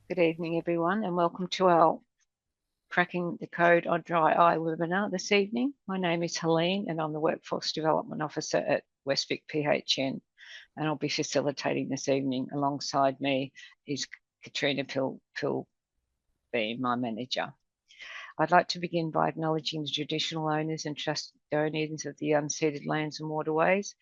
Good evening, everyone, and welcome to our Cracking the Code on Dry Eye webinar this evening. My name is Helene, and I'm the Workforce Development Officer at Westvic PHN, and I'll be facilitating this evening. Alongside me is Katrina Pilbeam, my manager. I'd like to begin by acknowledging the traditional owners and custodians of the unceded lands and waterways.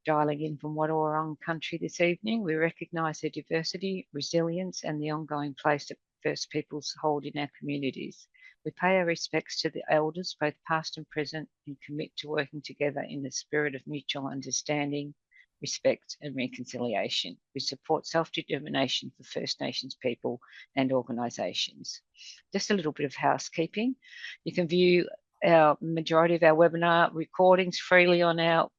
Dialing in from Wadawurrung country this evening. We recognise their diversity, resilience, and the ongoing place that First Peoples hold in our communities. We pay our respects to the elders, both past and present, and commit to working together in the spirit of mutual understanding, respect, and reconciliation. We support self-determination for First Nations people and organisations. Just a little bit of housekeeping. You can view our majority of our webinar recordings freely on our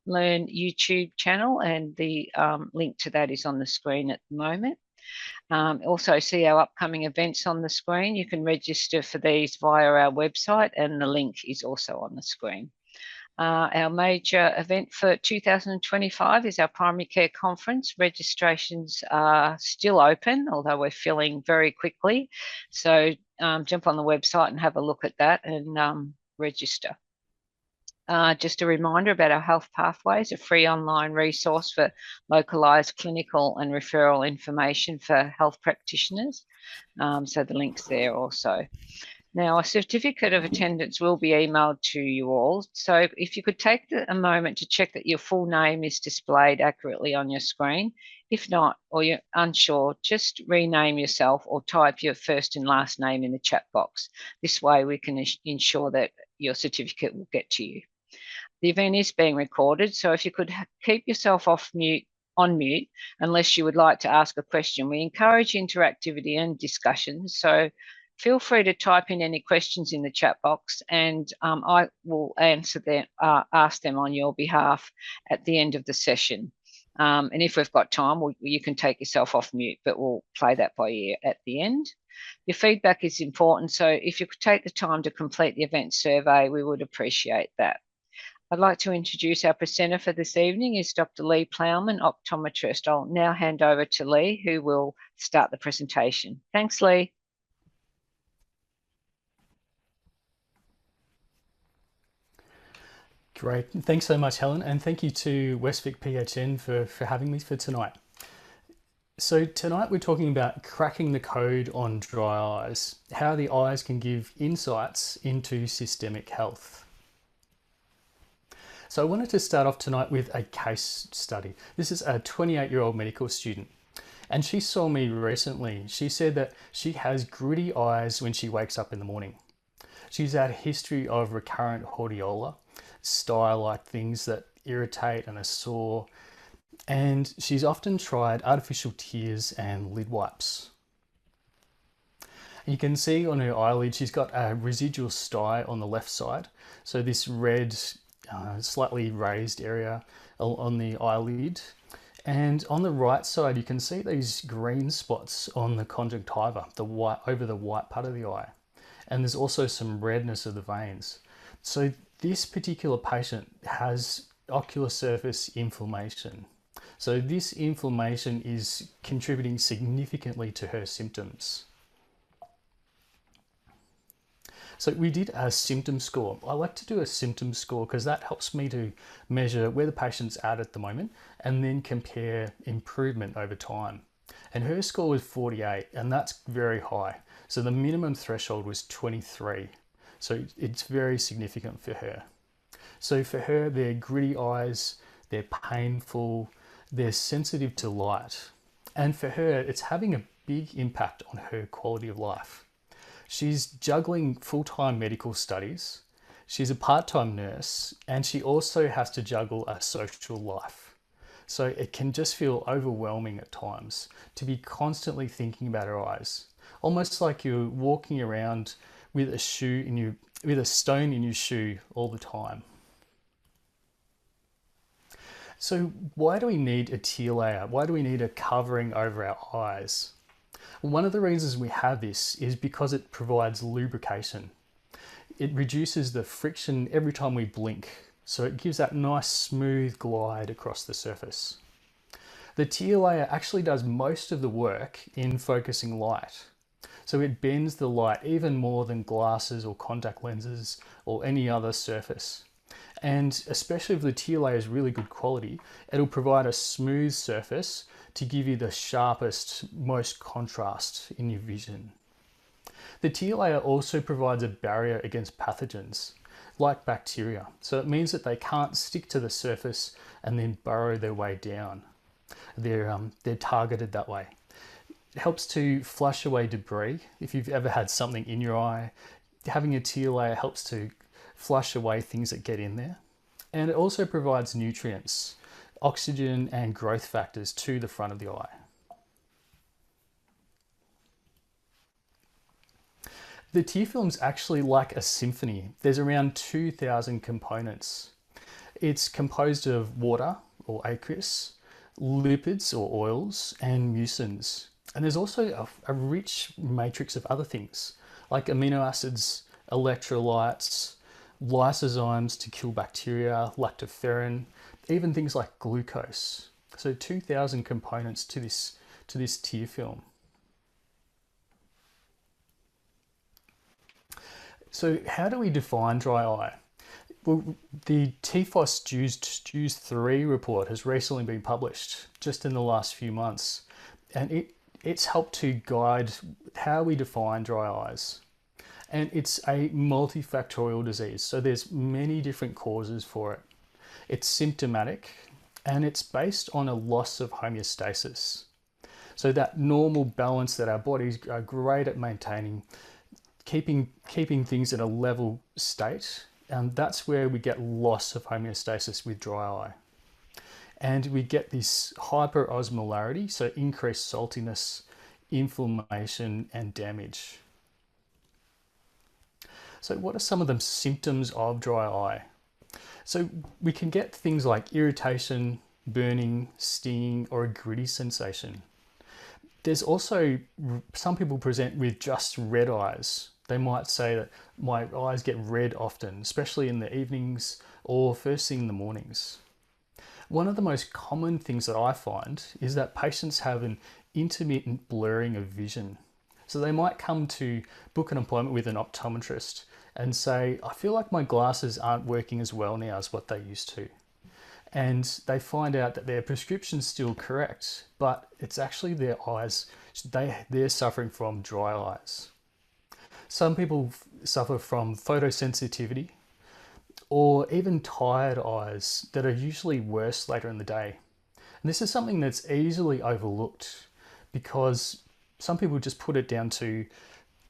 Learn YouTube channel, and the link to that is on the screen at the moment. Also see our upcoming events on the screen. You can register for these via our website, and the link is also on the screen. Our major event for 2025 is our Primary Care Conference. Registrations are still open, although we're filling very quickly. So jump on the website and have a look at that and register. Just a reminder about our Health Pathways, a free online resource for localised clinical and referral information for health practitioners. So the link's there also. Now, a certificate of attendance will be emailed to you all. So if you could take a moment to check that your full name is displayed accurately on your screen. If not, or you're unsure, just rename yourself or type your first and last name in the chat box. This way we can ensure that your certificate will get to you. The event is being recorded, so if you could keep yourself on mute, unless you would like to ask a question. We encourage interactivity and discussion, so feel free to type in any questions in the chat box, and I will answer them, ask them on your behalf at the end of the session. And if we've got time, you can take yourself off mute, but we'll play that by ear at the end. Your feedback is important, so if you could take the time to complete the event survey, we would appreciate that. I'd like to introduce our presenter for this evening is Dr. Leigh Plowman, Optometrist. I'll now hand over to Leigh, who will start the presentation. Thanks, Leigh. Great. Thanks so much, Helen, and thank you to Westvic PHN for having me for tonight. So tonight we're talking about cracking the code on dry eyes, how the eyes can give insights into systemic health. So I wanted to start off tonight with a case study. This is a 28-year-old medical student, and she saw me recently. She said that she has gritty eyes when she wakes up in the morning. She's had a history of recurrent hordeola, style-like things that irritate and are sore, and she's often tried artificial tears and lid wipes. You can see on her eyelid she's got a residual stye on the left side, so this red slightly raised area on the eyelid, and on the right side you can see these green spots on the conjunctiva, the white over the white part of the eye, and there's also some redness of the veins. So this particular patient has ocular surface inflammation. So this inflammation is contributing significantly to her symptoms. So we did a symptom score. I like to do a symptom score because that helps me to measure where the patient's at the moment and then compare improvement over time. And her score was 48, and that's very high. So the minimum threshold was 23. So it's very significant for her. So for her, they're gritty eyes, they're painful, they're sensitive to light. And for her, it's having a big impact on her quality of life. She's juggling full-time medical studies, she's a part-time nurse, and she also has to juggle a social life. So it can just feel overwhelming at times to be constantly thinking about her eyes. Almost like you're walking around with a stone in your shoe all the time. So why do we need a tear layer? Why do we need a covering over our eyes? One of the reasons we have this is because it provides lubrication. It reduces the friction every time we blink, so it gives that nice smooth glide across the surface. The tear layer actually does most of the work in focusing light. So it bends the light even more than glasses or contact lenses or any other surface. And especially if the tear layer is really good quality, it'll provide a smooth surface to give you the sharpest, most contrast in your vision. The tear layer also provides a barrier against pathogens, like bacteria. So it means that they can't stick to the surface and then burrow their way down. They're targeted that way. It helps to flush away debris. If you've ever had something in your eye, having a tear layer helps to flush away things that get in there. And it also provides nutrients, oxygen and growth factors to the front of the eye. The tear film's actually like a symphony. There's around 2,000 components. It's composed of water or aqueous, lipids or oils, and mucins. And there's also a rich matrix of other things like amino acids, electrolytes, lysozymes to kill bacteria, lactoferrin, even things like glucose. So 2,000 components to this tear film. So how do we define dry eye? Well, the TFOS JUICE 3 report has recently been published just in the last few months, and it's helped to guide how we define dry eyes. And it's a multifactorial disease, so there's many different causes for it. It's symptomatic, and it's based on a loss of homeostasis. So that normal balance that our bodies are great at maintaining, keeping things in a level state, and that's where we get loss of homeostasis with dry eye. And we get this hyperosmolarity, so increased saltiness, inflammation, and damage. So what are some of the symptoms of dry eye? So we can get things like irritation, burning, stinging, or a gritty sensation. There's also, some people present with just red eyes. They might say that my eyes get red often, especially in the evenings or first thing in the mornings. One of the most common things that I find is that patients have an intermittent blurring of vision. So they might come to book an appointment with an optometrist and say, I feel like my glasses aren't working as well now as what they used to. And they find out that their prescription's still correct, but it's actually their eyes, they're suffering from dry eyes. Some people suffer from photosensitivity or even tired eyes that are usually worse later in the day. And this is something that's easily overlooked because some people just put it down to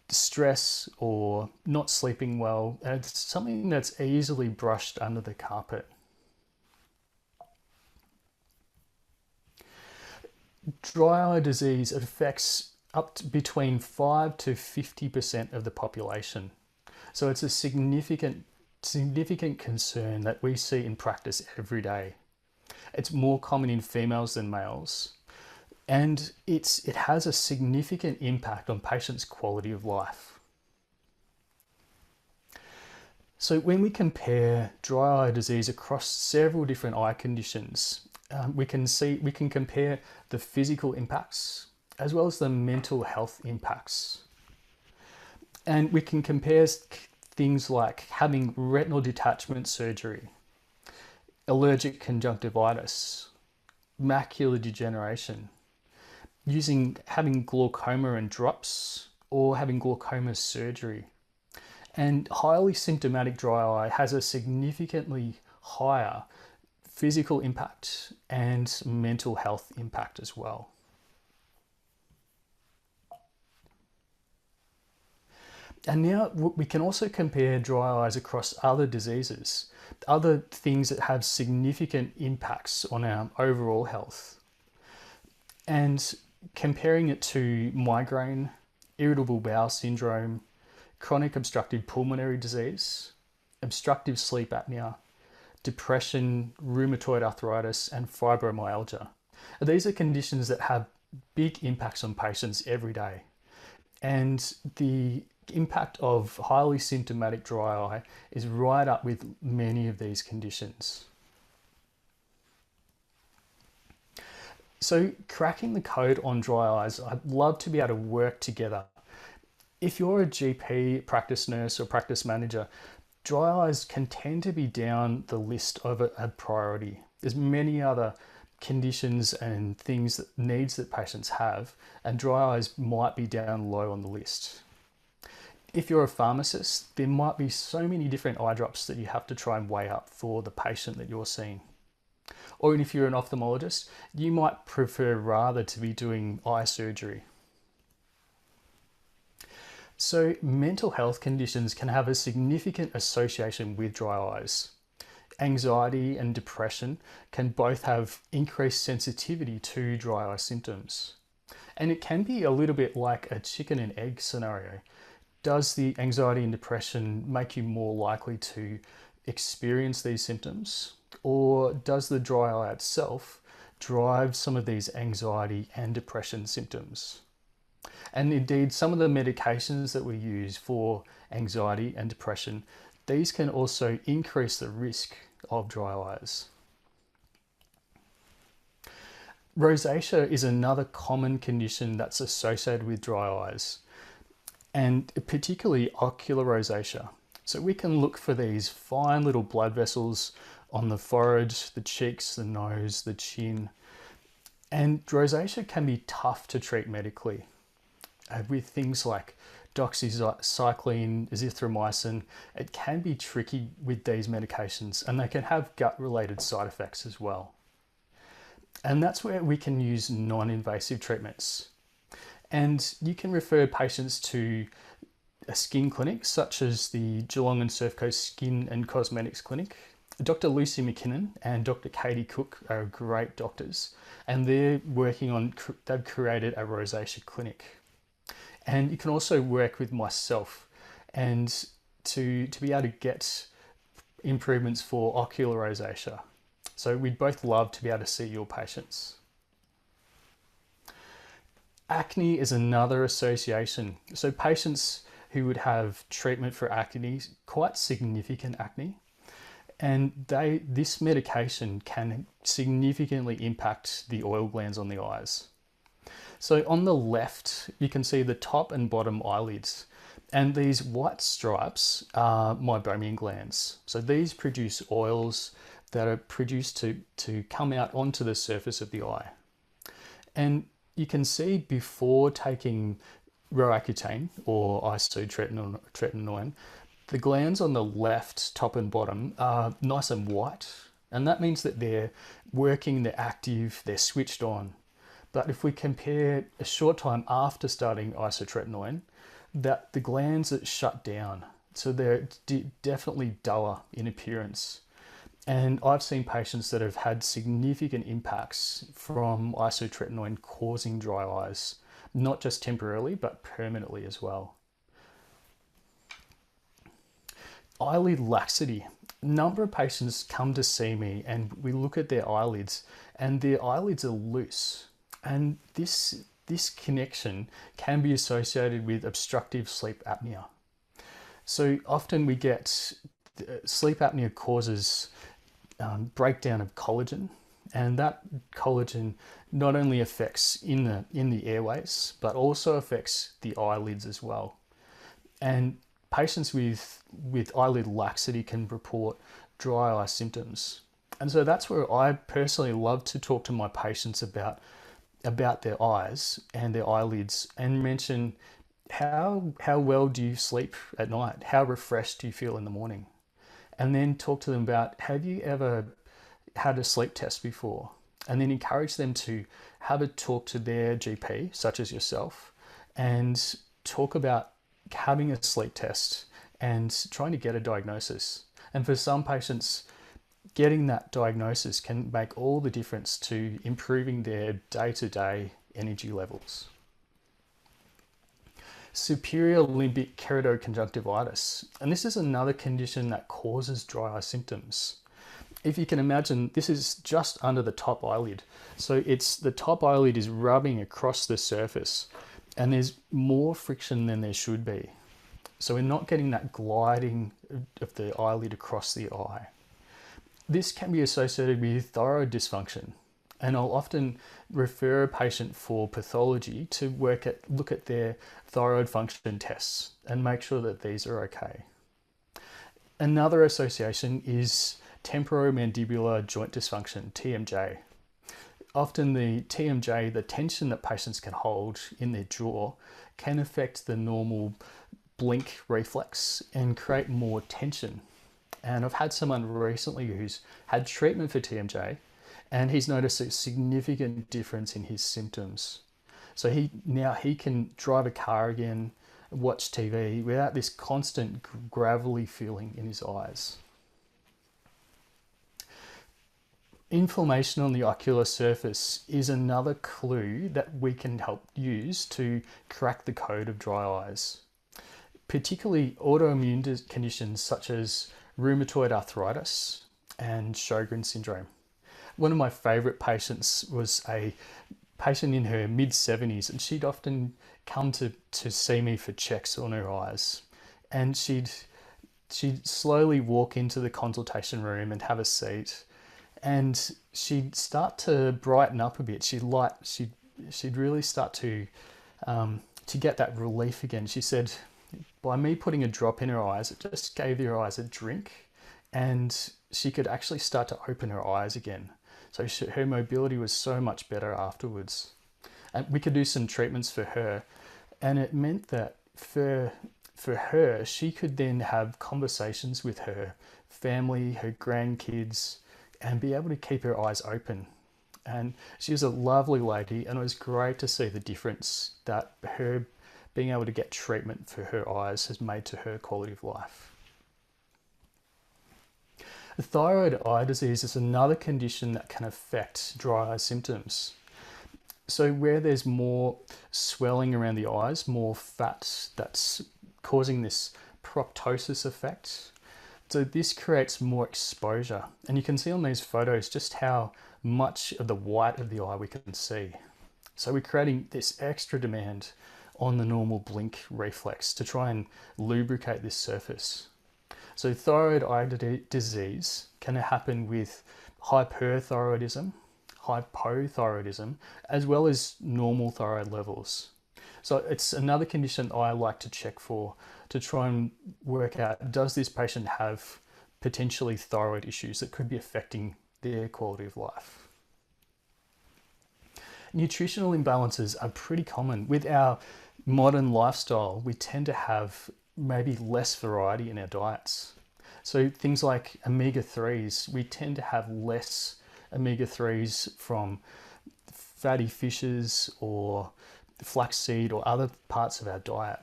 stress or not sleeping well, and it's something that's easily brushed under the carpet. Dry eye disease affects up to between 5 to 50% of the population. So it's a significant concern that we see in practice every day. It's more common in females than males, and it has a significant impact on patients' quality of life. So when we compare dry eye disease across several different eye conditions, we can compare the physical impacts as well as the mental health impacts. And we can compare things like having retinal detachment surgery, allergic conjunctivitis, macular degeneration, having glaucoma and drops, or having glaucoma surgery. And highly symptomatic dry eye has a significantly higher physical impact and mental health impact as well. And now we can also compare dry eyes across other diseases, other things that have significant impacts on our overall health. And comparing it to migraine, irritable bowel syndrome, chronic obstructive pulmonary disease, obstructive sleep apnea, depression, rheumatoid arthritis, and fibromyalgia. These are conditions that have big impacts on patients every day. And the impact of highly symptomatic dry eye is right up with many of these conditions. So cracking the code on dry eyes, I'd love to be able to work together. If you're a GP, practice nurse or practice manager, dry eyes can tend to be down the list of a priority. There's many other conditions and things that needs that patients have, and dry eyes might be down low on the list. If you're a pharmacist, there might be so many different eye drops that you have to try and weigh up for the patient that you're seeing. Or if you're an ophthalmologist, you might prefer rather to be doing eye surgery. So mental health conditions can have a significant association with dry eyes. Anxiety and depression can both have increased sensitivity to dry eye symptoms. And it can be a little bit like a chicken and egg scenario. Does the anxiety and depression make you more likely to experience these symptoms? Or does the dry eye itself drive some of these anxiety and depression symptoms? And indeed, some of the medications that we use for anxiety and depression, these can also increase the risk of dry eyes. Rosacea is another common condition that's associated with dry eyes, and particularly ocular rosacea. So we can look for these fine little blood vessels on the forehead, the cheeks, the nose, the chin. And rosacea can be tough to treat medically with things like doxycycline, azithromycin. It can be tricky with these medications, and they can have gut-related side effects as well. And that's where we can use non-invasive treatments. And you can refer patients to a skin clinic, such as the Geelong and Surf Coast Skin and Cosmetics Clinic. Dr. Lucy McKinnon and Dr. Katie Cook are great doctors, and they've created a rosacea clinic. And you can also work with myself and to be able to get improvements for ocular rosacea. So we'd both love to be able to see your patients. Acne is another association. So patients who would have treatment for acne, quite significant acne, and this medication can significantly impact the oil glands on the eyes. So on the left, you can see the top and bottom eyelids, and these white stripes are meibomian glands. So these produce oils that are produced to come out onto the surface of the eye. And you can see before taking Roaccutane or isotretinoin, the glands on the left, top and bottom, are nice and white. And that means that they're working, they're active, they're switched on. But if we compare a short time after starting isotretinoin, that the glands are shut down. So they're definitely duller in appearance. And I've seen patients that have had significant impacts from isotretinoin causing dry eyes, not just temporarily, but permanently as well. Eyelid laxity. A number of patients come to see me and we look at their eyelids and their eyelids are loose. And this connection can be associated with obstructive sleep apnea. So often we get sleep apnea causes breakdown of collagen, and that collagen not only affects in the airways, but also affects the eyelids as well. And patients with eyelid laxity can report dry eye symptoms. And so that's where I personally love to talk to my patients about their eyes and their eyelids and mention how well do you sleep at night? How refreshed do you feel in the morning? And then talk to them about, have you ever had a sleep test before? And then encourage them to have a talk to their GP, such as yourself, and talk about having a sleep test and trying to get a diagnosis. And for some patients, getting that diagnosis can make all the difference to improving their day-to-day energy levels. Superior limbic keratoconjunctivitis. And this is another condition that causes dry eye symptoms. If you can imagine, this is just under the top eyelid. So the top eyelid is rubbing across the surface and there's more friction than there should be. So we're not getting that gliding of the eyelid across the eye. This can be associated with thyroid dysfunction. And I'll often refer a patient for pathology to look at their thyroid function tests and make sure that these are okay. Another association is temporomandibular joint dysfunction, TMJ. Often the TMJ, the tension that patients can hold in their jaw, can affect the normal blink reflex and create more tension. And I've had someone recently who's had treatment for TMJ, and he's noticed a significant difference in his symptoms. So now he can drive a car again, watch TV without this constant gravelly feeling in his eyes. Inflammation on the ocular surface is another clue that we can help use to crack the code of dry eyes. Particularly autoimmune conditions such as rheumatoid arthritis and Sjogren's syndrome. One of my favourite patients was a patient in her mid-70s, and she'd often come to see me for checks on her eyes. And she'd slowly walk into the consultation room and have a seat, and she'd start to brighten up a bit. She'd really start to get that relief again. She said, by me putting a drop in her eyes, it just gave her eyes a drink, and she could actually start to open her eyes again. So her mobility was so much better afterwards. And we could do some treatments for her, and it meant that for her, she could then have conversations with her family, her grandkids, and be able to keep her eyes open. And she was a lovely lady, and it was great to see the difference that her being able to get treatment for her eyes has made to her quality of life. Thyroid eye disease is another condition that can affect dry eye symptoms. So where there's more swelling around the eyes, more fat that's causing this proptosis effect. So this creates more exposure. And you can see on these photos just how much of the white of the eye we can see. So we're creating this extra demand on the normal blink reflex to try and lubricate this surface. So thyroid eye disease can happen with hyperthyroidism, hypothyroidism, as well as normal thyroid levels. So it's another condition I like to check for to try and work out, does this patient have potentially thyroid issues that could be affecting their quality of life? Nutritional imbalances are pretty common. With our modern lifestyle, we tend to have maybe less variety in our diets. So things like omega-3s, we tend to have less omega-3s from fatty fishes or flaxseed or other parts of our diet.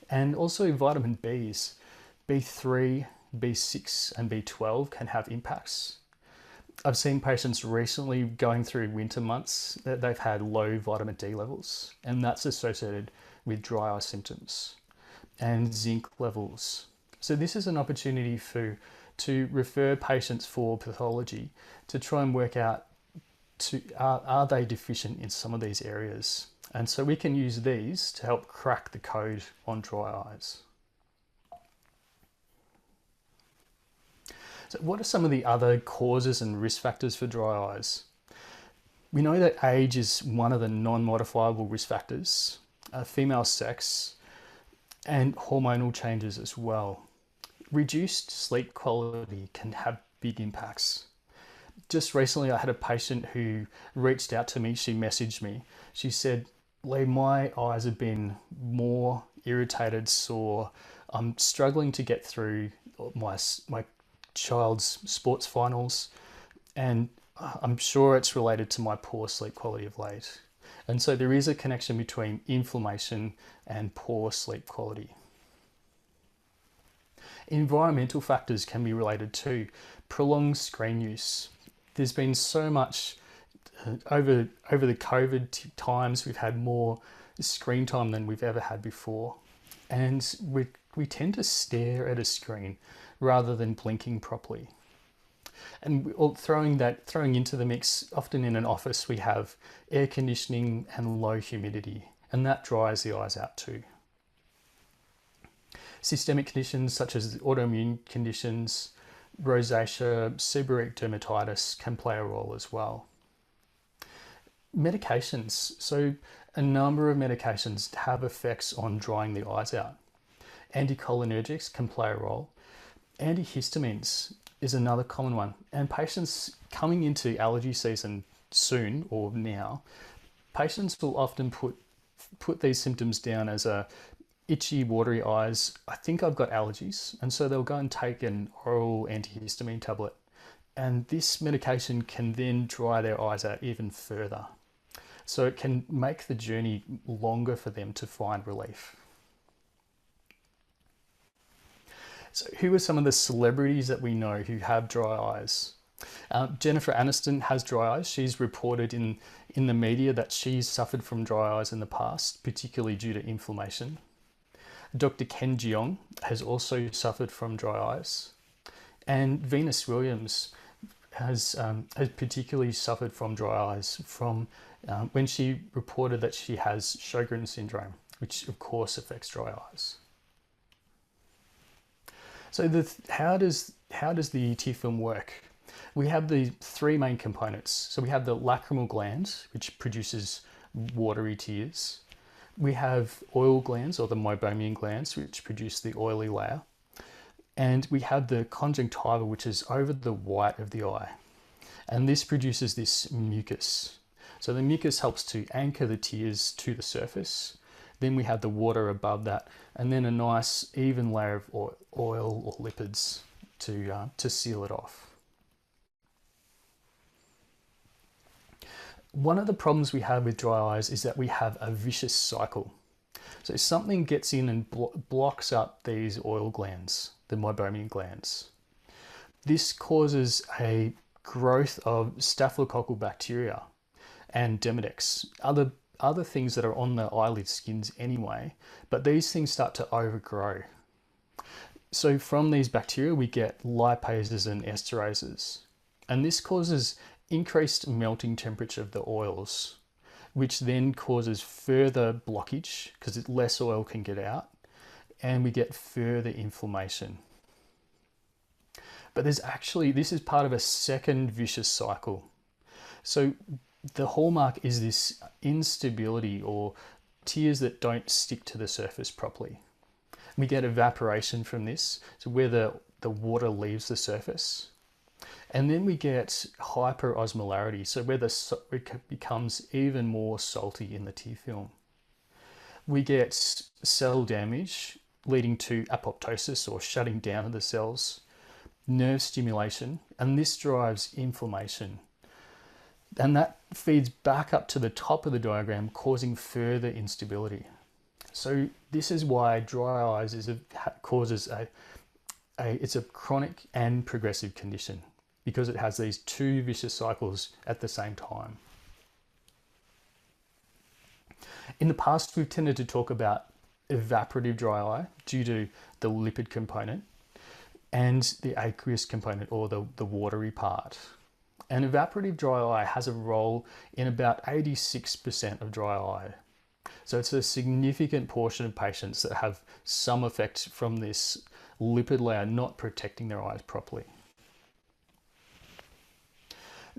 And also vitamin Bs, B3, B6 and B12 can have impacts. I've seen patients recently going through winter months that they've had low vitamin D levels, and that's associated with dry eye symptoms, and zinc levels. So this is an opportunity to refer patients for pathology to try and work out are they deficient in some of these areas. And so we can use these to help crack the code on dry eyes. So what are some of the other causes and risk factors for dry eyes? We know that age is one of the non-modifiable risk factors, female sex, and hormonal changes as well. Reduced sleep quality can have big impacts. Just recently I had a patient who reached out to me, she messaged me. She said, Leigh, my eyes have been more irritated, sore. I'm struggling to get through my child's sports finals, and I'm sure it's related to my poor sleep quality of late. And so there is a connection between inflammation and poor sleep quality. Environmental factors can be related to prolonged screen use. There's been so much over the COVID times, we've had more screen time than we've ever had before. And we tend to stare at a screen rather than blinking properly. And throwing into the mix, often in an office we have air conditioning and low humidity, and that dries the eyes out too. Systemic conditions such as autoimmune conditions, rosacea, seborrheic dermatitis can play a role as well. Medications. So a number of medications have effects on drying the eyes out. Anticholinergics can play a role. Antihistamines is another common one. And patients coming into allergy season soon or now, patients will often put these symptoms down as a itchy, watery eyes. I think I've got allergies. And so they'll go and take an oral antihistamine tablet. And this medication can then dry their eyes out even further. So it can make the journey longer for them to find relief. So who are some of the celebrities that we know who have dry eyes? Jennifer Aniston has dry eyes. She's reported in the media that she's suffered from dry eyes in the past, particularly due to inflammation. Dr. Ken Jeong has also suffered from dry eyes. And Venus Williams has particularly suffered from dry eyes from when she reported that she has Sjogren's syndrome, which of course affects dry eyes. So how does the tear film work? We have the three main components. So we have the lacrimal glands, which produces watery tears. We have oil glands, or the meibomian glands, which produce the oily layer. And we have the conjunctiva, which is over the white of the eye. And this produces this mucus. So the mucus helps to anchor the tears to the surface. Then we have the water above that, and then a nice even layer of oil or lipids to seal it off. One of the problems we have with dry eyes is that we have a vicious cycle. So something gets in and blocks up these oil glands, the meibomian glands. This causes a growth of staphylococcal bacteria and Demodex, other things that are on the eyelid skins anyway, but these things start to overgrow. So from these bacteria we get lipases and esterases, and this causes increased melting temperature of the oils, which then causes further blockage because less oil can get out, and we get further inflammation. But this is part of a second vicious cycle. So the hallmark is this instability, or tears that don't stick to the surface properly. We get evaporation from this, so where the water leaves the surface. And then we get hyperosmolarity, so where it becomes even more salty in the tear film. We get cell damage leading to apoptosis, or shutting down of the cells, nerve stimulation, and this drives inflammation. And that feeds back up to the top of the diagram, causing further instability. So this is why dry eyes it's a chronic and progressive condition, because it has these two vicious cycles at the same time. In the past, we've tended to talk about evaporative dry eye due to the lipid component and the aqueous component, or the watery part. And evaporative dry eye has a role in about 86% of dry eye. So it's a significant portion of patients that have some effect from this lipid layer not protecting their eyes properly.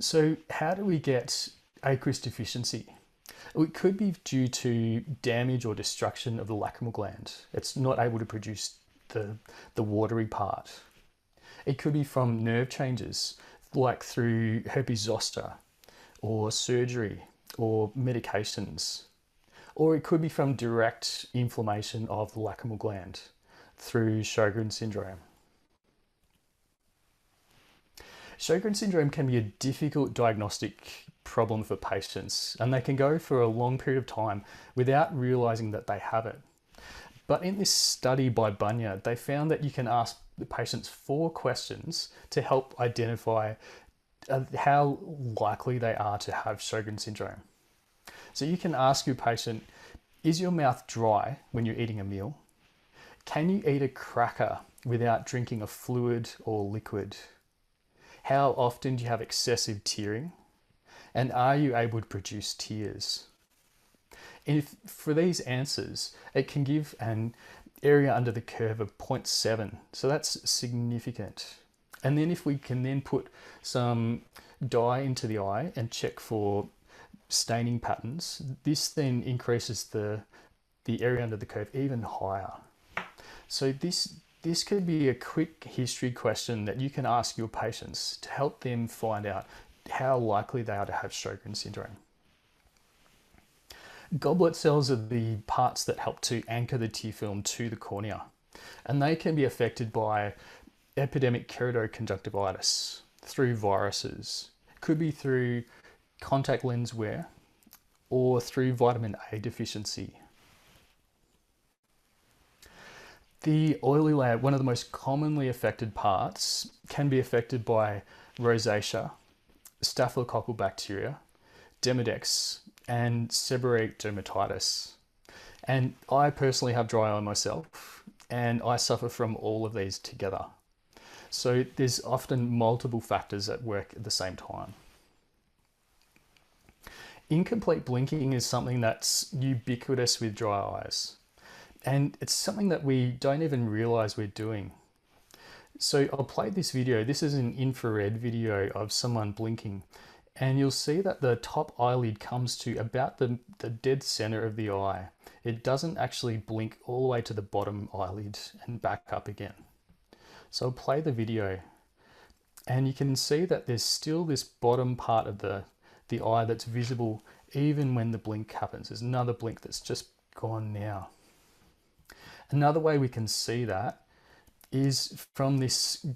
So how do we get aqueous deficiency? It could be due to damage or destruction of the lacrimal gland. It's not able to produce the watery part. It could be from nerve changes, like through herpes zoster, or surgery, or medications. Or it could be from direct inflammation of the lacrimal gland through Sjogren's syndrome. Sjogren's syndrome can be a difficult diagnostic problem for patients, and they can go for a long period of time without realizing that they have it. But in this study by Bunya, they found that you can ask the patients 4 questions to help identify how likely they are to have Sjogren's syndrome. So you can ask your patient, is your mouth dry when you're eating a meal? Can you eat a cracker without drinking a fluid or liquid? How often do you have excessive tearing? And are you able to produce tears? If for these answers, it can give an area under the curve of 0.7. So that's significant. And then if we can then put some dye into the eye and check for staining patterns, this then increases the area under the curve even higher. So this could be a quick history question that you can ask your patients to help them find out how likely they are to have Sjogren's syndrome. Goblet cells are the parts that help to anchor the tear film to the cornea, and they can be affected by epidemic keratoconjunctivitis through viruses. It could be through contact lens wear or through vitamin A deficiency. The oily layer, one of the most commonly affected parts, can be affected by rosacea, staphylococcal bacteria, Demodex, and seborrheic dermatitis. And I personally have dry eye myself, and I suffer from all of these together. So there's often multiple factors at work at the same time. Incomplete blinking is something that's ubiquitous with dry eyes. And it's something that we don't even realize we're doing. So I'll play this video. This is an infrared video of someone blinking. And you'll see that the top eyelid comes to about the dead center of the eye. It doesn't actually blink all the way to the bottom eyelid and back up again. So I'll play the video. And you can see that there's still this bottom part of the eye that's visible even when the blink happens. There's another blink that's just gone now. Another way we can see that is from this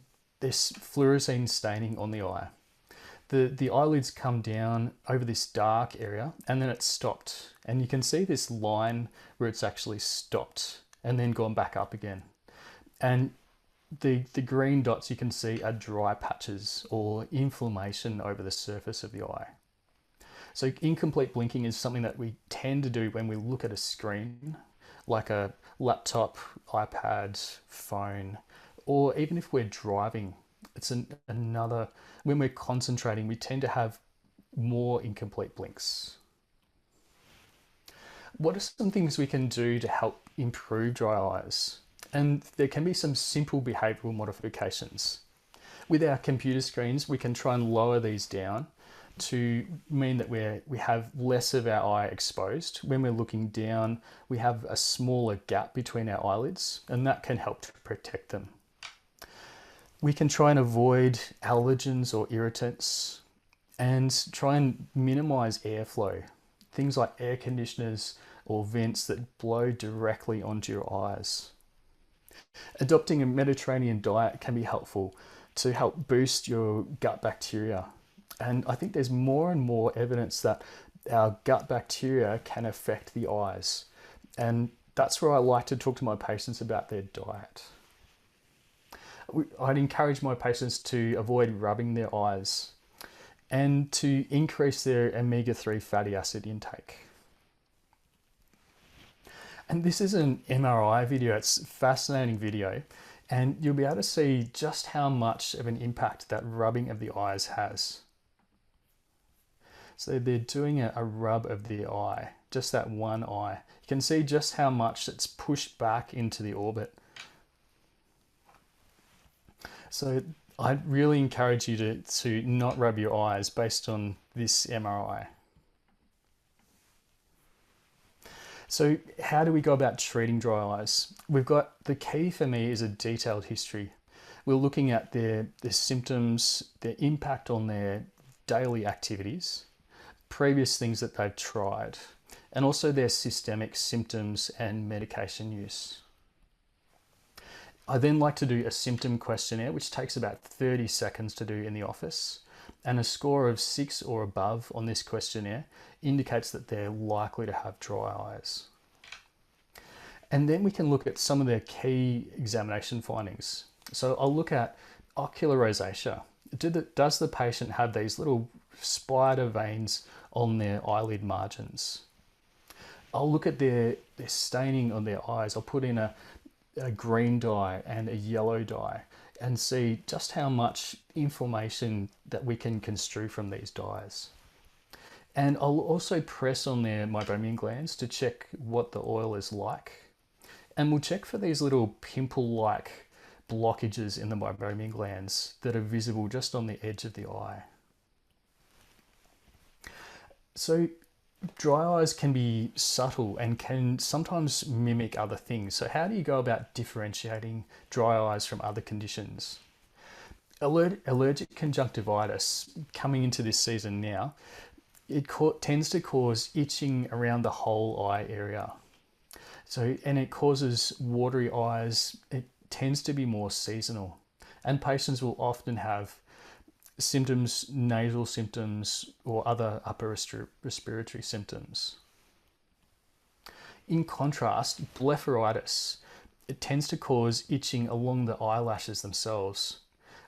fluorescein staining on the eye. The eyelids come down over this dark area and then it's stopped. And you can see this line where it's actually stopped and then gone back up again. And the green dots you can see are dry patches or inflammation over the surface of the eye. So incomplete blinking is something that we tend to do when we look at a screen, like a laptop, iPad, phone, or even if we're driving. It's another, when we're concentrating, we tend to have more incomplete blinks. What are some things we can do to help improve dry eyes? And there can be some simple behavioral modifications. With our computer screens, we can try and lower these down to mean that we have less of our eye exposed. When we're looking down, we have a smaller gap between our eyelids, and that can help to protect them. We can try and avoid allergens or irritants and try and minimize airflow. Things like air conditioners or vents that blow directly onto your eyes. Adopting a Mediterranean diet can be helpful to help boost your gut bacteria. And I think there's more and more evidence that our gut bacteria can affect the eyes. And that's where I like to talk to my patients about their diet. I'd encourage my patients to avoid rubbing their eyes and to increase their omega-3 fatty acid intake. And this is an MRI video. It's a fascinating video. And you'll be able to see just how much of an impact that rubbing of the eyes has. So they're doing a rub of the eye, just that one eye. You can see just how much it's pushed back into the orbit. So I'd really encourage you to not rub your eyes based on this MRI. So how do we go about treating dry eyes? We've got, the key for me is a detailed history. We're looking at their symptoms, their impact on their daily activities, previous things that they've tried, and also their systemic symptoms and medication use. I then like to do a symptom questionnaire, which takes about 30 seconds to do in the office. And a score of 6 or above on this questionnaire indicates that they're likely to have dry eyes. And then we can look at some of their key examination findings. So I'll look at ocular rosacea. Does the patient have these little spider veins on their eyelid margins? I'll look at their staining on their eyes. I'll put in a green dye and a yellow dye and see just how much inflammation that we can construe from these dyes. And I'll also press on their meibomian glands to check what the oil is like. And we'll check for these little pimple-like blockages in the meibomian glands that are visible just on the edge of the eye. So Dry eyes can be subtle and can sometimes mimic other things. So how do you go about differentiating dry eyes from other conditions? Allergic conjunctivitis, coming into this season now, it tends to cause itching around the whole eye area. So, and it causes watery eyes. It tends to be more seasonal. And patients will often have symptoms, nasal symptoms, or other upper respiratory symptoms. In contrast, blepharitis, it tends to cause itching along the eyelashes themselves.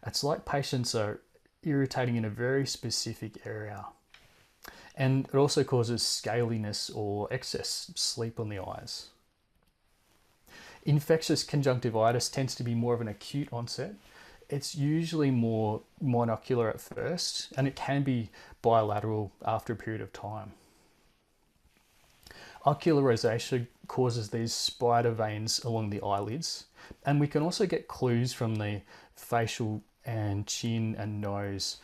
It's like patients are irritating in a very specific area. And it also causes scaliness or excess sleep on the eyes. Infectious conjunctivitis tends to be more of an acute onset. It's usually more monocular at first, and it can be bilateral after a period of time. Ocular rosacea causes these spider veins along the eyelids, and we can also get clues from the facial and chin and nose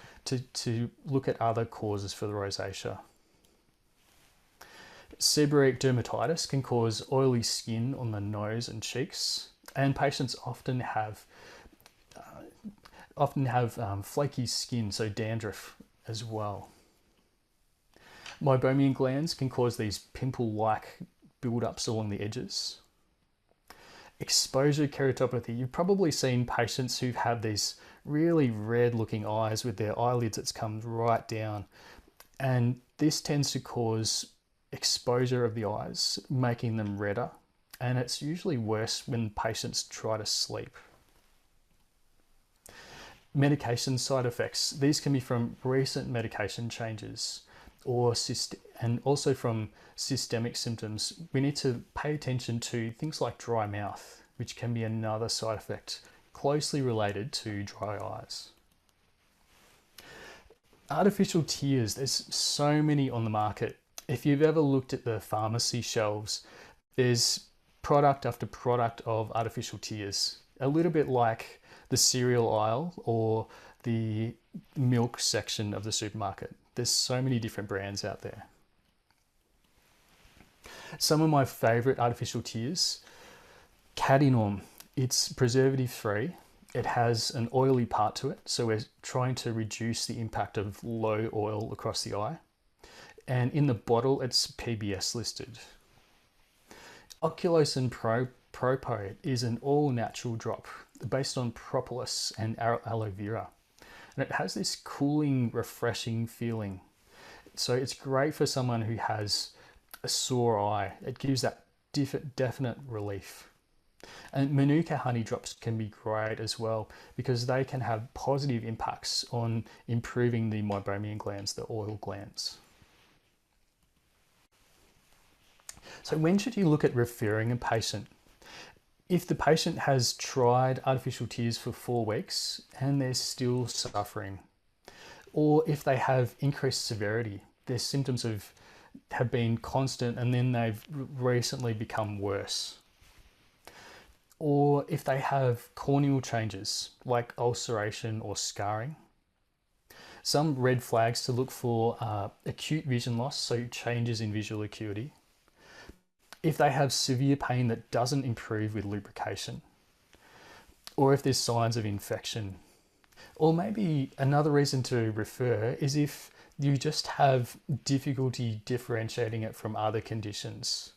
to look at other causes for the rosacea. Seborrheic dermatitis can cause oily skin on the nose and cheeks, and patients often have flaky skin, so dandruff as well. Meibomian glands can cause these pimple-like build-ups along the edges. Exposure keratopathy, you've probably seen patients who have these really red-looking eyes with their eyelids that's come right down, and this tends to cause exposure of the eyes, making them redder, and it's usually worse when patients try to sleep. Medication side effects, these can be from recent medication changes and also from systemic symptoms. We need to pay attention to things like dry mouth, which can be another side effect closely related to dry eyes. Artificial tears, there's so many on the market. If you've ever looked at the pharmacy shelves, there's product after product of artificial tears, a little bit like the cereal aisle or the milk section of the supermarket. There's so many different brands out there. Some of my favorite artificial tears, Cadinorm, it's preservative free. It has an oily part to it, so we're trying to reduce the impact of low oil across the eye. And in the bottle, it's PBS listed. Oculosin Propose is an all-natural drop based on propolis and aloe vera. And it has this cooling, refreshing feeling. So it's great for someone who has a sore eye. It gives that definite relief. And Manuka honey drops can be great as well because they can have positive impacts on improving the meibomian glands, the oil glands. So when should you look at referring a patient? If the patient has tried artificial tears for 4 weeks and they're still suffering, or if they have increased severity, their symptoms have been constant and then they've recently become worse, or if they have corneal changes like ulceration or scarring. Some red flags to look for are acute vision loss, so changes in visual acuity. If they have severe pain that doesn't improve with lubrication, or if there's signs of infection. Or maybe another reason to refer is if you just have difficulty differentiating it from other conditions,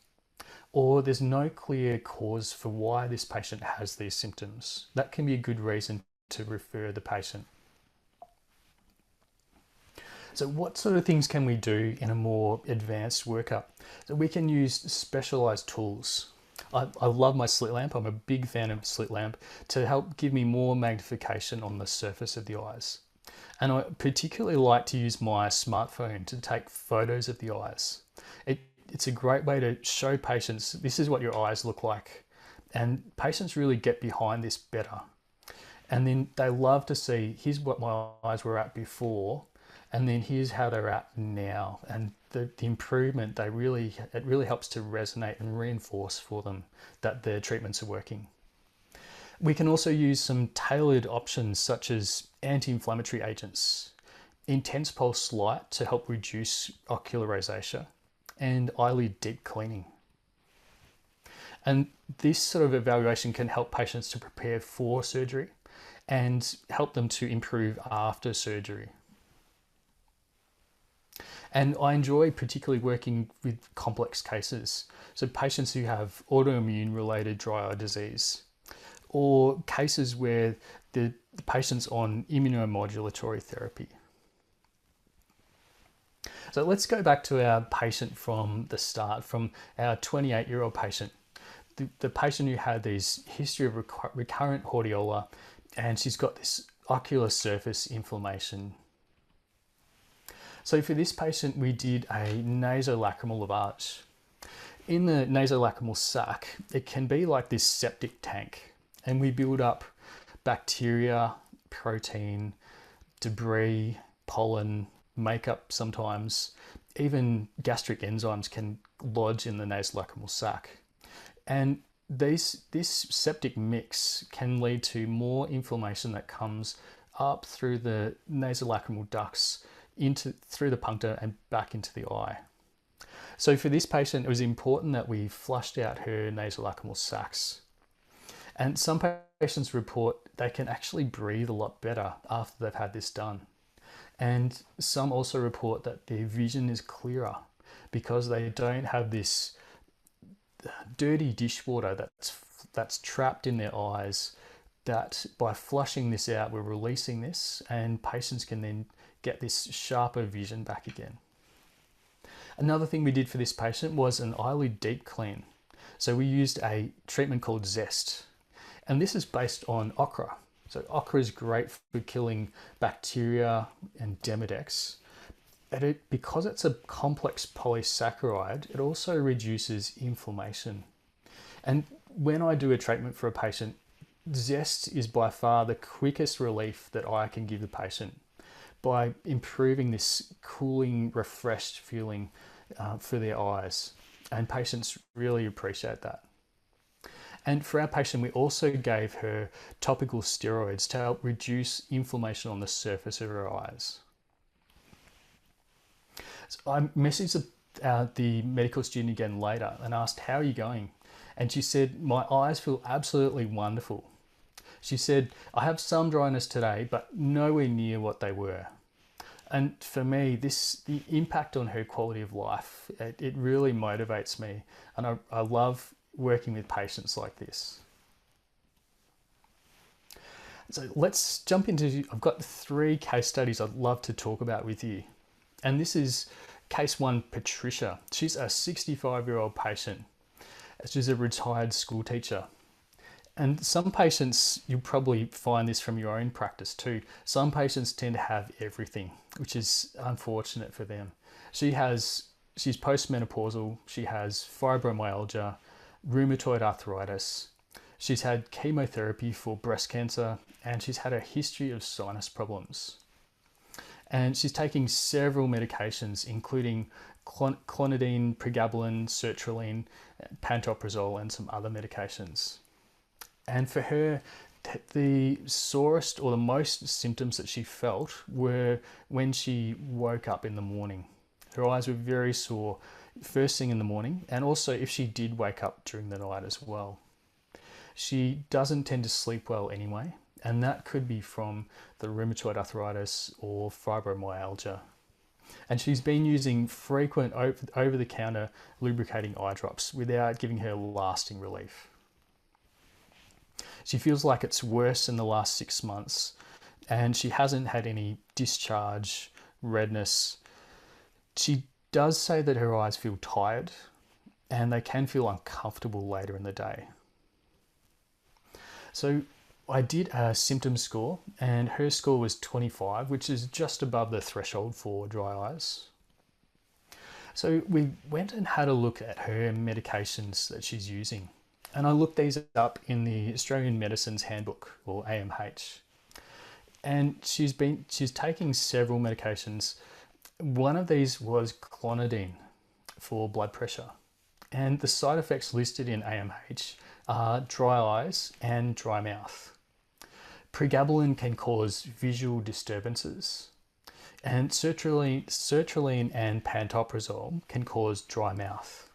or there's no clear cause for why this patient has these symptoms. That can be a good reason to refer the patient. So what sort of things can we do in a more advanced workup? So we can use specialized tools. I love my slit lamp. I'm a big fan of slit lamp to help give me more magnification on the surface of the eyes. And I particularly like to use my smartphone to take photos of the eyes. It's a great way to show patients, this is what your eyes look like. And patients really get behind this better. And then they love to see, here's what my eyes were at before, and then here's how they're at now. And the improvement, it really helps to resonate and reinforce for them that their treatments are working. We can also use some tailored options such as anti-inflammatory agents, intense pulse light to help reduce ocular rosacea, and eyelid deep cleaning. And this sort of evaluation can help patients to prepare for surgery and help them to improve after surgery. And I enjoy particularly working with complex cases. So patients who have autoimmune related dry eye disease, or cases where the patient's on immunomodulatory therapy. So let's go back to our patient from the start, from our 28-year-old patient. The patient who had this history of recurrent hordeola, and she's got this ocular surface inflammation. So for this patient, we did a nasolacrimal lavage. In the nasolacrimal sac, it can be like this septic tank, and we build up bacteria, protein, debris, pollen, makeup sometimes. Even gastric enzymes can lodge in the nasolacrimal sac. And this septic mix can lead to more inflammation that comes up through the nasolacrimal ducts through the puncta and back into the eye. So for this patient, it was important that we flushed out her nasolacrimal sacs. And some patients report they can actually breathe a lot better after they've had this done. And some also report that their vision is clearer because they don't have this dirty dishwater that's trapped in their eyes, that by flushing this out, we're releasing this, and patients can then get this sharper vision back again. Another thing we did for this patient was an eyelid deep clean. So we used a treatment called Zest, and this is based on ochre. So ochre is great for killing bacteria and Demodex. And because it's a complex polysaccharide, it also reduces inflammation. And when I do a treatment for a patient, Zest is by far the quickest relief that I can give the patient by improving this cooling, refreshed feeling for their eyes. And patients really appreciate that. And for our patient, we also gave her topical steroids to help reduce inflammation on the surface of her eyes. So I messaged the medical student again later and asked, "How are you going?" And she said, "My eyes feel absolutely wonderful." She said, "I have some dryness today, but nowhere near what they were." And for me, the impact on her quality of life, it really motivates me. And I love working with patients like this. So let's jump into, I've got 3 case studies I'd love to talk about with you. And this is case 1, Patricia. She's a 65-year-old patient. She's a retired school teacher. And some patients, you'll probably find this from your own practice too. Some patients tend to have everything, which is unfortunate for them. She's postmenopausal, she has fibromyalgia, rheumatoid arthritis. She's had chemotherapy for breast cancer, and she's had a history of sinus problems. And she's taking several medications, including clonidine, pregabalin, sertraline, pantoprazole, and some other medications. And for her, the sorest or the most symptoms that she felt were when she woke up in the morning. Her eyes were very sore first thing in the morning, and also if she did wake up during the night as well. She doesn't tend to sleep well anyway, and that could be from the rheumatoid arthritis or fibromyalgia. And she's been using frequent over-the-counter lubricating eye drops without giving her lasting relief. She feels like it's worse in the last 6 months, and she hasn't had any discharge, redness. She does say that her eyes feel tired, and they can feel uncomfortable later in the day. So I did a symptom score, and her score was 25, which is just above the threshold for dry eyes. So we went and had a look at her medications that she's using. And I looked these up in the Australian Medicines Handbook, or AMH. And she's taking several medications. One of these was clonidine for blood pressure. And the side effects listed in AMH are dry eyes and dry mouth. Pregabalin can cause visual disturbances. And sertraline and pantoprazole can cause dry mouth.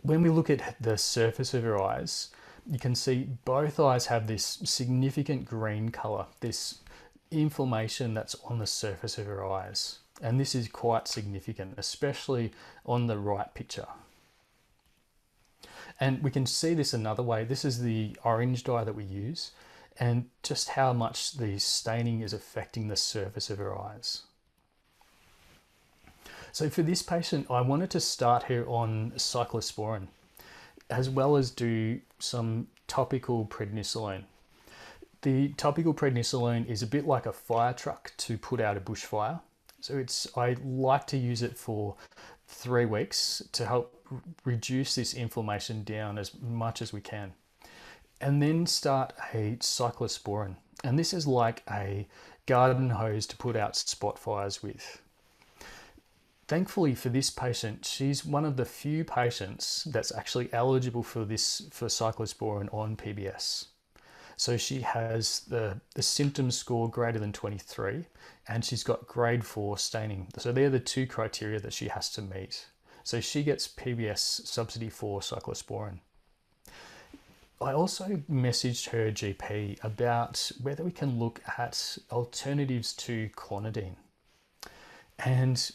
When we look at the surface of her eyes, you can see both eyes have this significant green color, this inflammation that's on the surface of her eyes. And this is quite significant, especially on the right picture. And we can see this another way. This is the orange dye that we use, and just how much the staining is affecting the surface of her eyes. So for this patient, I wanted to start her on cyclosporin, as well as do some topical prednisolone. The topical prednisolone is a bit like a fire truck to put out a bushfire. So I like to use it for 3 weeks to help reduce this inflammation down as much as we can. And then start a cyclosporin. And this is like a garden hose to put out spot fires with. Thankfully for this patient, she's one of the few patients that's actually eligible for cyclosporin on PBS. So she has the symptom score greater than 23, and she's got grade 4 staining. So they're the 2 criteria that she has to meet. So she gets PBS subsidy for cyclosporin. I also messaged her GP about whether we can look at alternatives to clonidine. And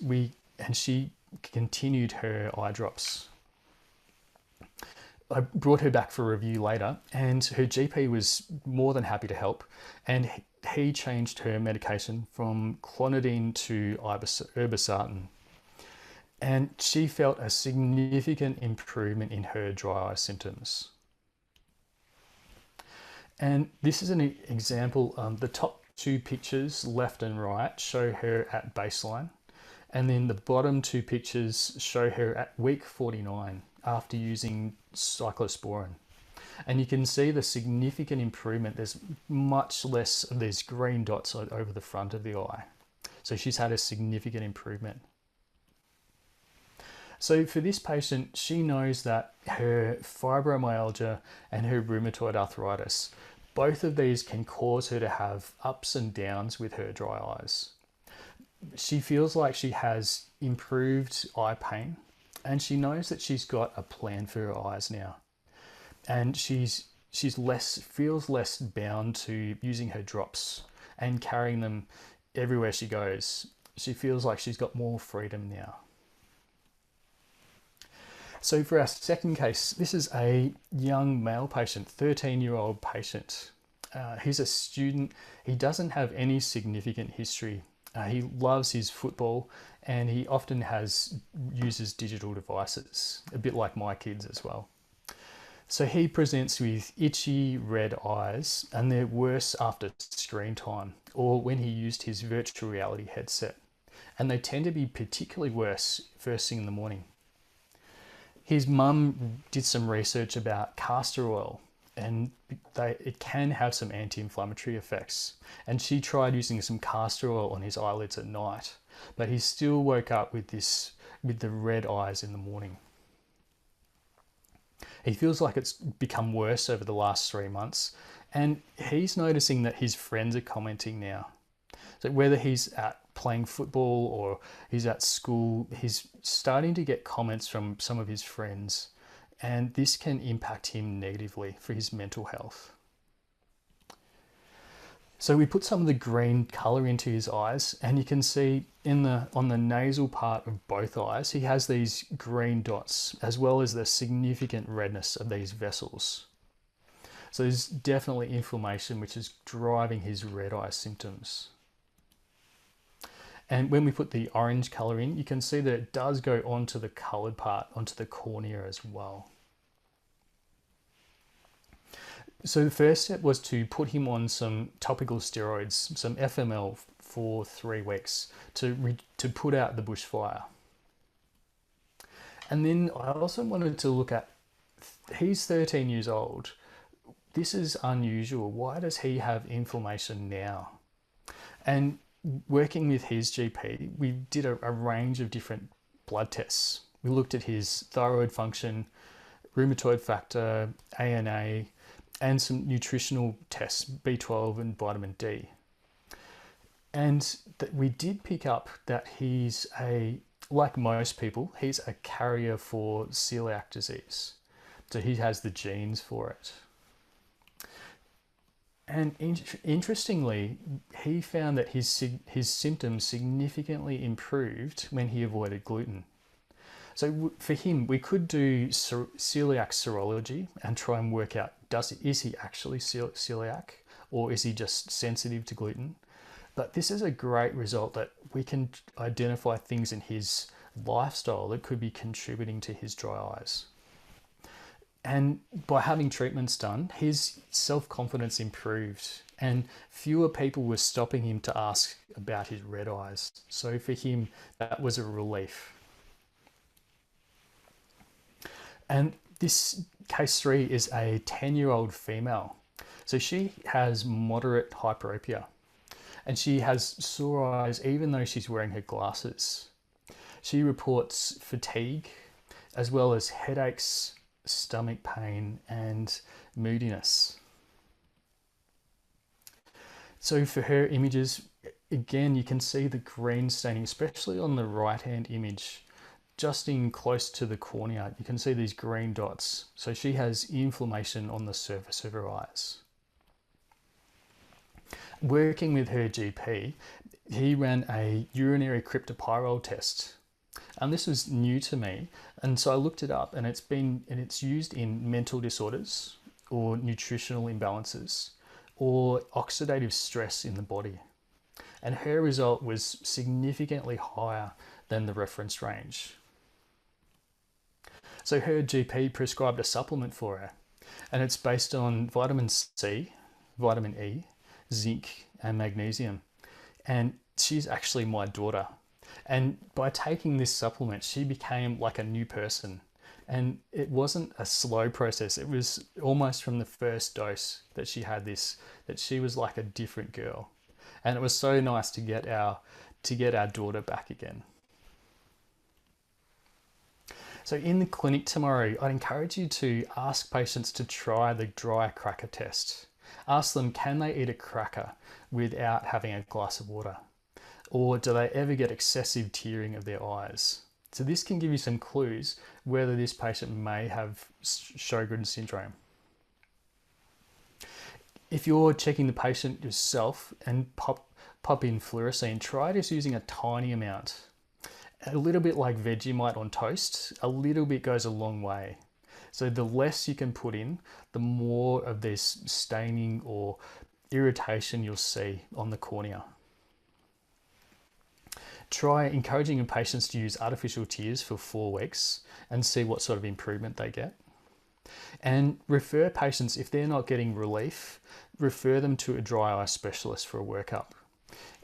she continued her eye drops. I brought her back for review later, and her GP was more than happy to help, and he changed her medication from clonidine to irbesartan. And she felt a significant improvement in her dry eye symptoms. And this is an example. The top 2 pictures, left and right, show her at baseline. And then the bottom 2 pictures show her at week 49 after using cyclosporin. And you can see the significant improvement. There's much less of these green dots over the front of the eye. So she's had a significant improvement. So for this patient, she knows that her fibromyalgia and her rheumatoid arthritis, both of these can cause her to have ups and downs with her dry eyes. She feels like she has improved eye pain, and she knows that she's got a plan for her eyes now. And she's feels less bound to using her drops and carrying them everywhere she goes. She feels like she's got more freedom now. So for our second case, this is a young male patient, 13-year-old patient. He's a student. He doesn't have any significant history. He loves his football, and he often uses digital devices, a bit like my kids as well. So he presents with itchy red eyes, and they're worse after screen time or when he used his virtual reality headset. And they tend to be particularly worse first thing in the morning. His mum did some research about castor oil, and it can have some anti-inflammatory effects. And she tried using some castor oil on his eyelids at night, but he still woke up with the red eyes in the morning. He feels like it's become worse over the last 3 months, and he's noticing that his friends are commenting now. So whether he's at playing football or he's at school, he's starting to get comments from some of his friends, and this can impact him negatively for his mental health. So we put some of the green color into his eyes, and you can see on the nasal part of both eyes, he has these green dots, as well as the significant redness of these vessels. So there's definitely inflammation which is driving his red eye symptoms. And when we put the orange color in, you can see that it does go onto the colored part, onto the cornea as well. So the first step was to put him on some topical steroids, some FML, for 3 weeks to put out the bushfire. And then I also wanted to look at, he's 13 years old. This is unusual. Why does he have inflammation now? And working with his GP, we did a range of different blood tests. We looked at his thyroid function, rheumatoid factor, ANA, and some nutritional tests, B12 and vitamin D. And that we did pick up that like most people, he's a carrier for celiac disease. So he has the genes for it. And interestingly, he found that his symptoms significantly improved when he avoided gluten. So for him, we could do celiac serology and try and work out, is he actually celiac, or is he just sensitive to gluten? But this is a great result that we can identify things in his lifestyle that could be contributing to his dry eyes. And by having treatments done, his self-confidence improved and fewer people were stopping him to ask about his red eyes. So for him, that was a relief. And this case 3 is a 10-year-old female. So she has moderate hyperopia and she has sore eyes even though she's wearing her glasses. She reports fatigue as well as headaches, stomach pain and moodiness. So for her images, again, you can see the green staining, especially on the right-hand image, just in close to the cornea. You can see these green dots. So she has inflammation on the surface of her eyes. Working with her GP, he ran a urinary cryptopyrrole test. And this was new to me. And so I looked it up and it's used in mental disorders or nutritional imbalances or oxidative stress in the body. And her result was significantly higher than the reference range. So her GP prescribed a supplement for her and it's based on vitamin C, vitamin E, zinc and magnesium. And she's actually my daughter. And by taking this supplement, she became like a new person. And it wasn't a slow process. It was almost from the first dose that she had this, that she was like a different girl. And it was so nice to get our daughter back again. So in the clinic tomorrow, I'd encourage you to ask patients to try the dry cracker test. Ask them, can they eat a cracker without having a glass of water? Or do they ever get excessive tearing of their eyes? So this can give you some clues whether this patient may have Sjogren's syndrome. If you're checking the patient yourself and pop in fluorescein, try just using a tiny amount. A little bit like Vegemite on toast, a little bit goes a long way. So the less you can put in, the more of this staining or irritation you'll see on the cornea. Try encouraging your patients to use artificial tears for 4 weeks and see what sort of improvement they get. And refer patients, if they're not getting relief, refer them to a dry eye specialist for a workup.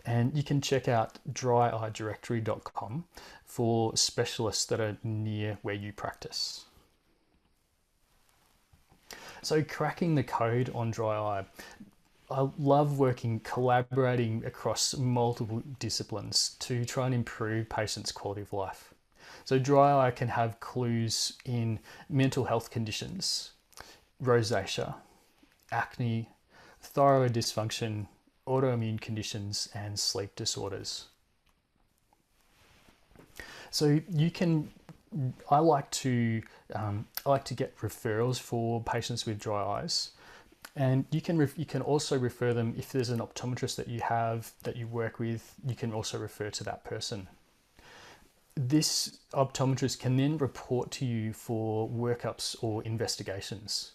And you can check out dryeyedirectory.com for specialists that are near where you practice. So cracking the code on dry eye. I love collaborating across multiple disciplines to try and improve patients' quality of life. So dry eye can have clues in mental health conditions, rosacea, acne, thyroid dysfunction, autoimmune conditions, and sleep disorders. So I like to get referrals for patients with dry eyes. And you can also refer them, if there's an optometrist that you work with, you can also refer to that person. This optometrist can then report to you for workups or investigations.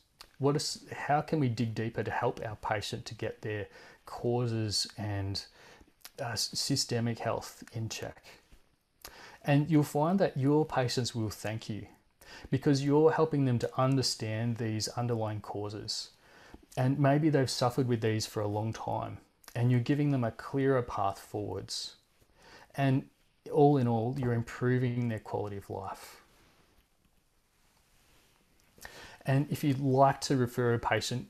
How can we dig deeper to help our patient to get their causes and systemic health in check? And you'll find that your patients will thank you because you're helping them to understand these underlying causes. And maybe they've suffered with these for a long time and you're giving them a clearer path forwards. And all in all, you're improving their quality of life. And if you'd like to refer a patient,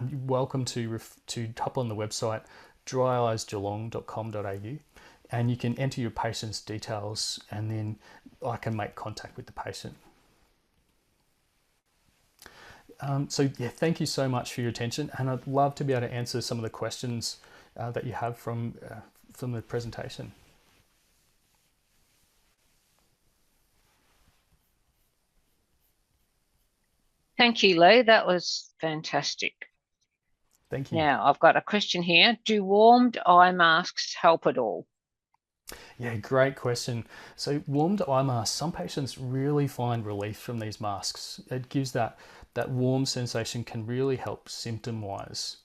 you're welcome to hop on the website dryeyesgeelong.com.au and you can enter your patient's details and then I can make contact with the patient. So yeah, thank you so much for your attention, and I'd love to be able to answer some of the questions that you have from from the presentation. Thank you, Leigh. That was fantastic. Thank you. Now, I've got a question here. Do warmed eye masks help at all? Yeah, great question. So warmed eye masks, some patients really find relief from these masks. It gives that warm sensation, can really help symptom wise.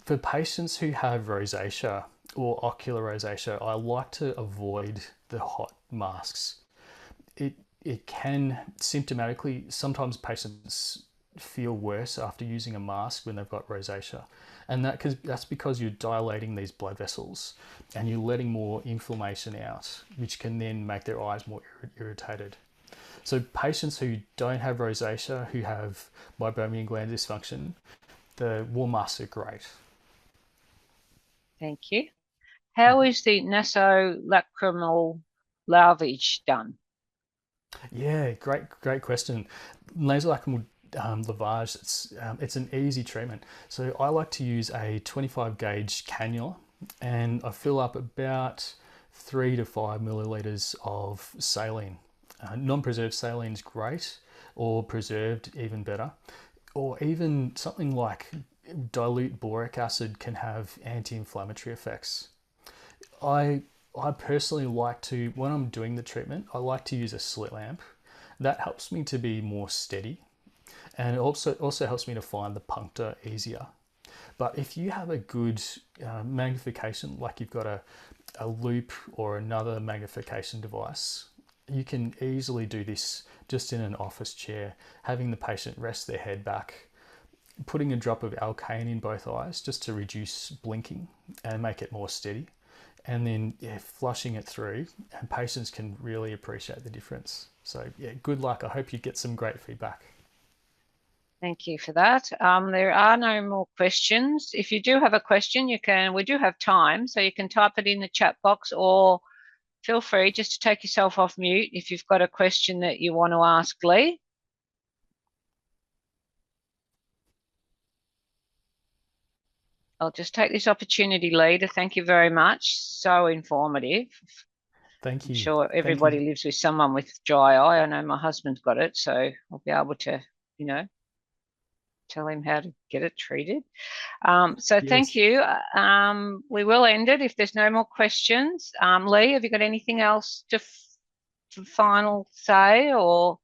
For patients who have rosacea or ocular rosacea, I like to avoid the hot masks. It it can symptomatically, sometimes patients feel worse after using a mask when they've got rosacea, and that's because you're dilating these blood vessels and you're letting more inflammation out, which can then make their eyes more irritated. So patients who don't have rosacea, who have meibomian gland dysfunction, the warm masks are great. Thank you. How is the nasolacrimal lavage done? Yeah, great question. Nasolacrimal lavage, it's an easy treatment. So I like to use a 25 gauge cannula, and I fill up about 3 to 5 milliliters of saline. Non-preserved saline is great, or preserved even better, or even something like dilute boric acid can have anti-inflammatory effects. I I personally like to, when I'm doing the treatment, I like to use a slit lamp. That helps me to be more steady, and it also helps me to find the puncture easier. But if you have a good magnification, like you've got a loop or another magnification device, you can easily do this just in an office chair, having the patient rest their head back, putting a drop of Alkane in both eyes just to reduce blinking and make it more steady, and then yeah, flushing it through, and patients can really appreciate the difference. So yeah, good luck. I hope you get some great feedback. Thank you for that. There are no more questions. If you do have a question, we do have time, so you can type it in the chat box, or feel free just to take yourself off mute if you've got a question that you want to ask Leigh. I'll just take this opportunity, Leigh, to thank you very much. So informative. Thank I'm you. sure Thank you. everybody lives with someone with dry eye. I know my husband's got it, so I'll be able to, tell him how to get it treated. So thank Yes. you. We will end it if there's no more questions. Leigh, have you got anything else to final say, or?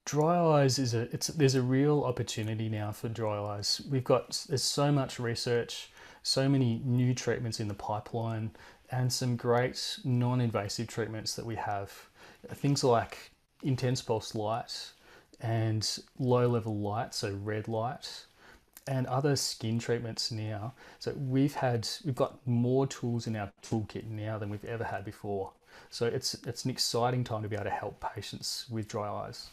Dry eyes is there's a real opportunity now for dry eyes. There's so much research, so many new treatments in the pipeline, and some great non-invasive treatments that we have. Things like intense pulse light and low level light, so red light, and other skin treatments now. So we've got more tools in our toolkit now than we've ever had before. So it's an exciting time to be able to help patients with dry eyes.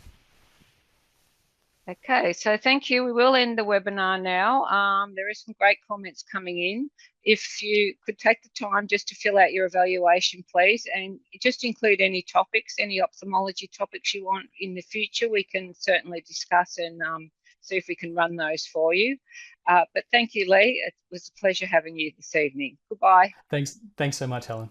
Okay, so thank you. We will end the webinar now. There are some great comments coming in. If you could take the time just to fill out your evaluation, please, and just include any topics, any ophthalmology topics you want in the future, we can certainly discuss and see if we can run those for you. But thank you, Leigh. It was a pleasure having you this evening. Goodbye. Thanks so much, Helen.